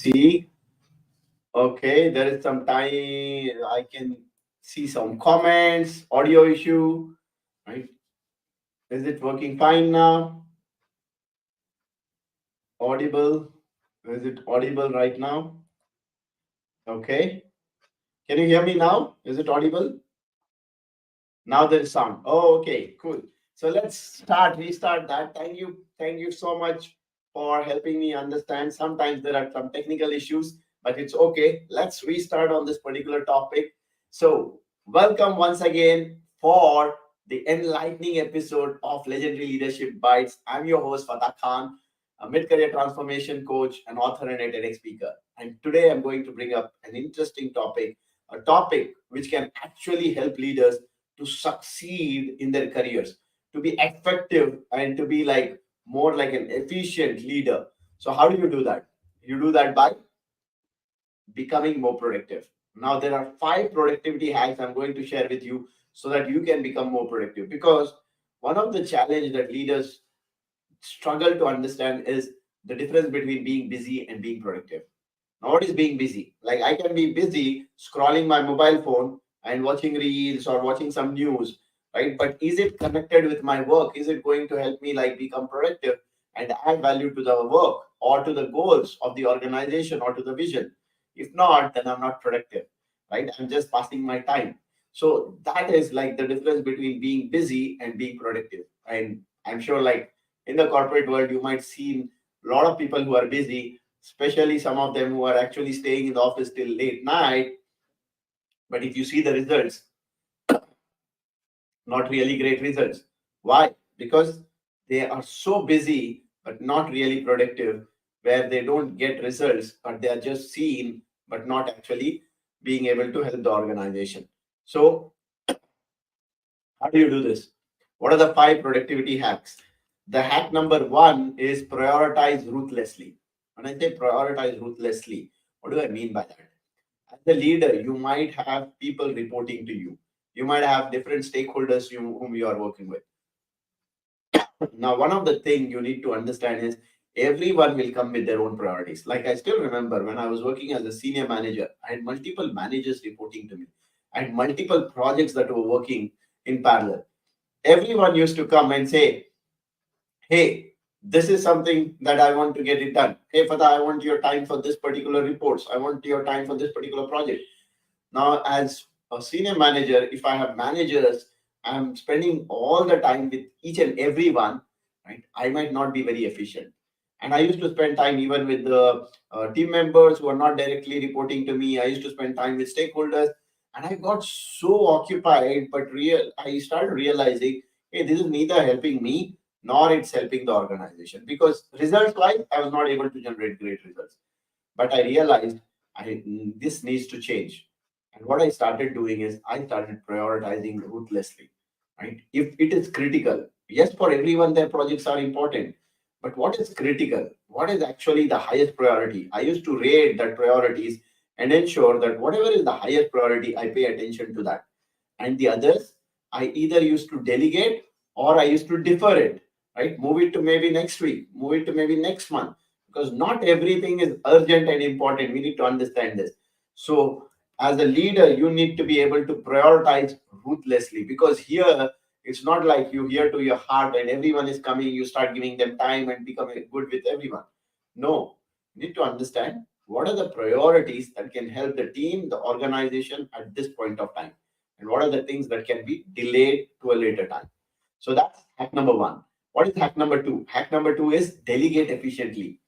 see. Okay, there is some time. I can see some comments, audio issue, right? Is it working fine now? Audible? Is it audible right now? Okay. Can you hear me now? Is it audible? Now there is sound. Oh, okay, cool. So let's restart that. Thank you so much for helping me understand. Sometimes there are some technical issues, but it's okay. Let's restart on this particular topic. So, welcome once again for the enlightening episode of Legendary Leadership Bites. I'm your host, Fatah Khan, a mid career transformation coach, an author, and a TEDx speaker. And today I'm going to bring up an interesting topic, a topic which can actually help leaders to succeed in their careers, to be effective and to be like more like an efficient leader. So, how do you do that? You do that by becoming more productive. Now, there are 5 productivity hacks I'm going to share with you so that you can become more productive. Because one of the challenge that leaders struggle to understand is the difference between being busy and being productive. Now, what is being busy? Like I can be busy scrolling my mobile phone and watching reels or watching some news, right? But is it connected with my work? Is it going to help me like become productive and add value to the work or to the goals of the organization or to the vision? If not, then I'm not productive, right? I'm just passing my time. So that is like the difference between being busy and being productive. And I'm sure like in the corporate world, you might see a lot of people who are busy, especially some of them who are actually staying in the office till late night. But if you see the results, not really great results. Why? Because they are so busy but not really productive, where they don't get results, but they are just seen but not actually being able to help the organization. So, how do you do this? What are the 5 productivity hacks? The hack number 1 is prioritize ruthlessly. When I say prioritize ruthlessly, what do I mean by that? As a leader, you might have people reporting to you. You might have different stakeholders whom you are working with. Now, one of the things you need to understand is everyone will come with their own priorities. Like I still remember when I was working as a senior manager, I had multiple managers reporting to me. I had multiple projects that were working in parallel. Everyone used to come and say, hey, this is something that I want to get it done. Hey, Fatah, I want your time for this particular reports. I want your time for this particular project. Now, as a senior manager, if I have managers, I'm spending all the time with each and every one, right? I might not be very efficient. And I used to spend time even with the team members who are not directly reporting to me. I used to spend time with stakeholders, and I got so occupied. But I started realizing, hey, this is neither helping me nor it's helping the organization because results-wise, I was not able to generate great results. But I realized this needs to change. And what I started doing is I started prioritizing ruthlessly, right? If it is critical, yes, for everyone, their projects are important. But what is critical? What is actually the highest priority? I used to rate that priorities and ensure that whatever is the highest priority, I pay attention to that. And the others, I either used to delegate or I used to defer it, right? Move it to maybe next week, move it to maybe next month, because not everything is urgent and important. We need to understand this. So, as a leader, you need to be able to prioritize ruthlessly because here it's not like you hear to your heart and everyone is coming, you start giving them time and becoming good with everyone. No, you need to understand what are the priorities that can help the team, the organization at this point of time, and what are the things that can be delayed to a later time. So that's hack number 1. What is hack number 2? Hack number 2 is delegate efficiently.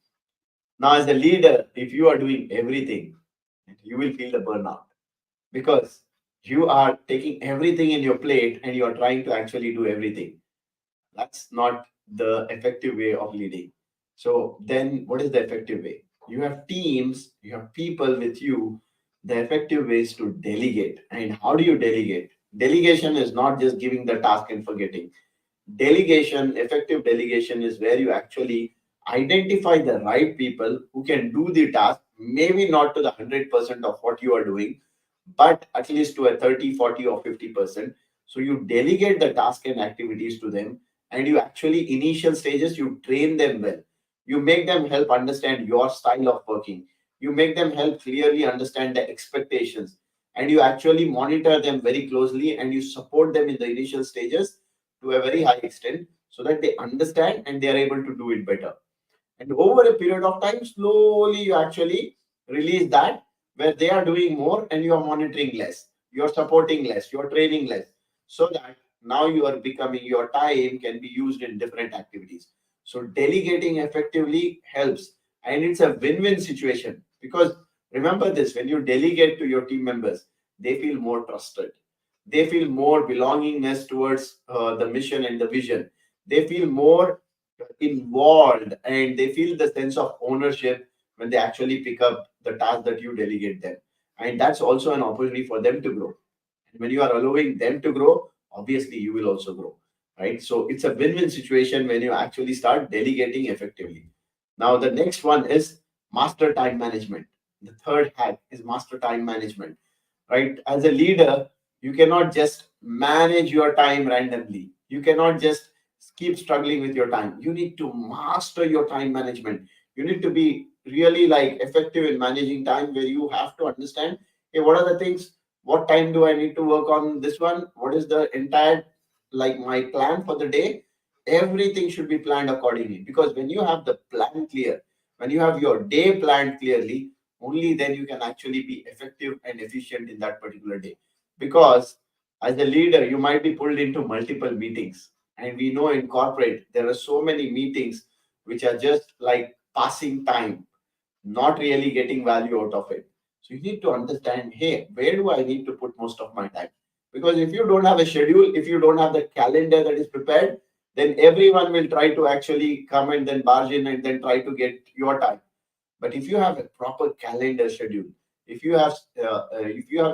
Now, as a leader, if you are doing everything, you will feel the burnout because you are taking everything in your plate and you are trying to actually do everything. That's not the effective way of leading. So, then what is the effective way? You have teams, you have people with you. The effective way is to delegate. And how do you delegate? Delegation is not just giving the task and forgetting. Delegation, effective delegation is where you actually identify the right people who can do the task, maybe not to the 100% of what you are doing, but at least to a 30, 40, or 50%. So you delegate the task and activities to them, and you actually, initial stages, you train them well. You make them help understand your style of working. You make them help clearly understand the expectations, and you actually monitor them very closely, and you support them in the initial stages to a very high extent so that they understand and they are able to do it better. And over a period of time, slowly you actually release that, where they are doing more and you are monitoring less, you are supporting less, you are training less, so that now you are becoming, your time can be used in different activities. So delegating effectively helps, and it's a win-win situation, because remember this, when you delegate to your team members, they feel more trusted, they feel more belongingness towards the mission and the vision, they feel more involved, and they feel the sense of ownership when they actually pick up the task that you delegate them. And that's also an opportunity for them to grow. And when you are allowing them to grow, obviously you will also grow, right? So it's a win-win situation when you actually start delegating effectively. Now the next one is master time management. The third hack is master time management, right? As a leader, you cannot just manage your time randomly. You cannot just keep struggling with your time. You need to master your time management. You need to be really like effective in managing time, where you have to understand, hey, what are the things, what time do I need to work on this one, what is the entire, like, my plan for the day. Everything should be planned accordingly, because when you have the plan clear, when you have your day planned clearly, only then you can actually be effective and efficient in that particular day. Because as a leader, you might be pulled into multiple meetings, and we know in corporate there are so many meetings which are just like passing time, not really getting value out of it. So you need to understand, hey, where do I need to put most of my time? Because if you don't have a schedule, if you don't have the calendar that is prepared, then everyone will try to actually come and then barge in and then try to get your time. But if you have a proper calendar schedule, if you have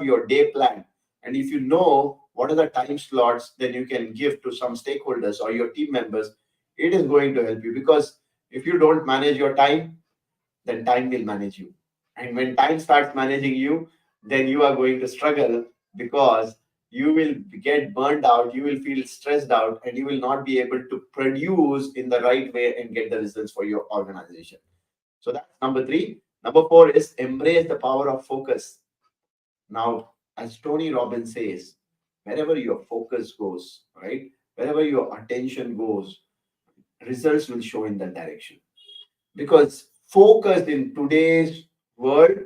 your day plan, and if you know what are the time slots, then you can give to some stakeholders or your team members, it is going to help you. Because if you don't manage your time, then time will manage you. And when time starts managing you, then you are going to struggle, because you will get burned out, you will feel stressed out, and you will not be able to produce in the right way and get the results for your organization. So that's number three. Number four is embrace the power of focus. Now, as Tony Robbins says, wherever your focus goes, right, wherever your attention goes, results will show in that direction. Because focus in today's world,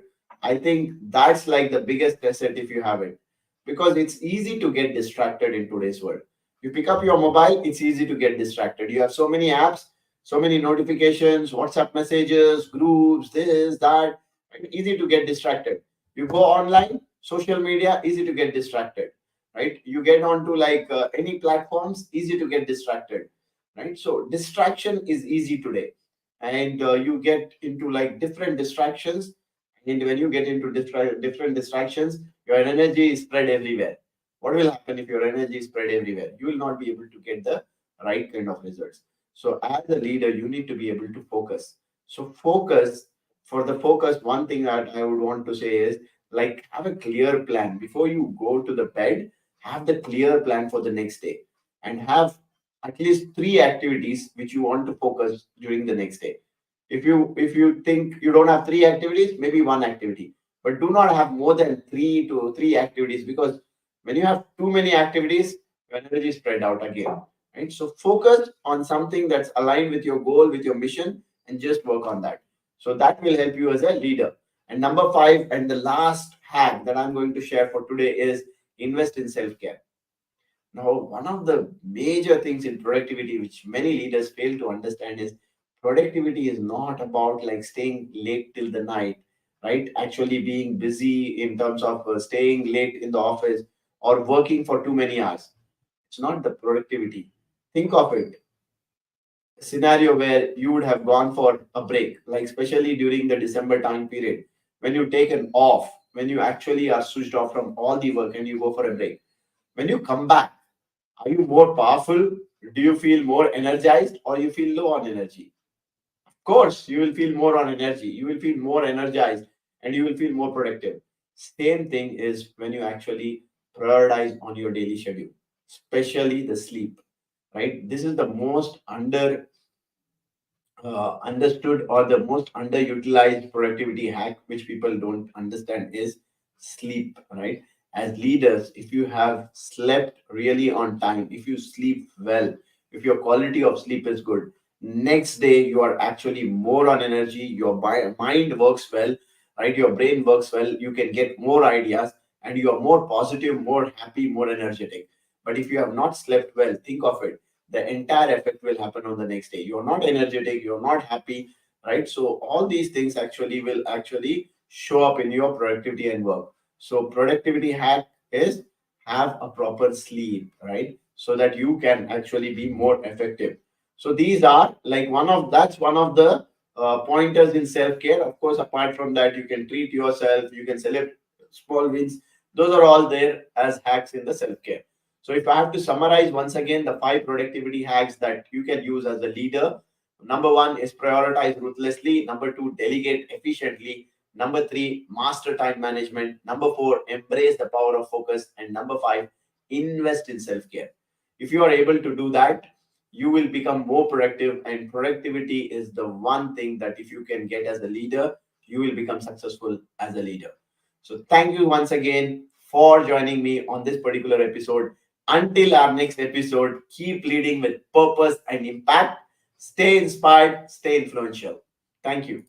I think that's like the biggest asset if you have it. Because it's easy to get distracted in today's world. You pick up your mobile, it's easy to get distracted. You have so many apps, so many notifications, WhatsApp messages, groups, this, that, and easy to get distracted. You go online, social media, easy to get distracted, right? You get onto like any platforms, easy to get distracted, right? So distraction is easy today, and you get into like different distractions. And when you get into different distractions, your energy is spread everywhere. What will happen if your energy is spread everywhere? You will not be able to get the right kind of results. So as a leader, you need to be able to focus. So focus, for the focus, one thing that I would want to say is, like, have a clear plan before you go to the bed. Have the clear plan for the next day, and have at least three activities which you want to focus during the next day. If you think you don't have three activities, maybe one activity, but do not have more than three activities, because when you have too many activities, your energy is spread out again, right? So focus on something that's aligned with your goal, with your mission, and just work on that. So that will help you as a leader. And number five, and the last hack that I'm going to share for today, is invest in self-care. Now, one of the major things in productivity which many leaders fail to understand is, productivity is not about like staying late till the night, right? Actually being busy in terms of staying late in the office or working for too many hours. It's not the productivity. Think of it, a scenario where you would have gone for a break, like especially during the December time period, when you take an off, when you actually are switched off from all the work and you go for a break. When you come back, are you more powerful? Do you feel more energized, or you feel low on energy? Of course, you will feel more on energy. You will feel more energized, and you will feel more productive. Same thing is when you actually prioritize on your daily schedule, especially the sleep, right? This is the most understood or the most underutilized productivity hack which people don't understand is sleep, right? As leaders, if you have slept really on time, if you sleep well, if your quality of sleep is good, next day you are actually more on energy, your mind works well, right? Your brain works well, you can get more ideas, and you are more positive, more happy, more energetic. But if you have not slept well, think of it, the entire effect will happen on the next day. You're not energetic, you're not happy, right? So all these things actually will actually show up in your productivity and work. So productivity hack is have a proper sleep, right? So that you can actually be more effective. So these are like one of the pointers in self-care. Of course, apart from that, you can treat yourself, you can celebrate small wins. Those are all there as hacks in the self-care. So if I have to summarize once again the five productivity hacks that you can use as a leader, number one is prioritize ruthlessly. Number two, delegate efficiently. Number three, master time management. Number four, embrace the power of focus. And number five, invest in self care. If you are able to do that, you will become more productive. And productivity is the one thing that if you can get as a leader, you will become successful as a leader. So thank you once again for joining me on this particular episode. Until our next episode, keep leading with purpose and impact. Stay inspired, stay influential. Thank you.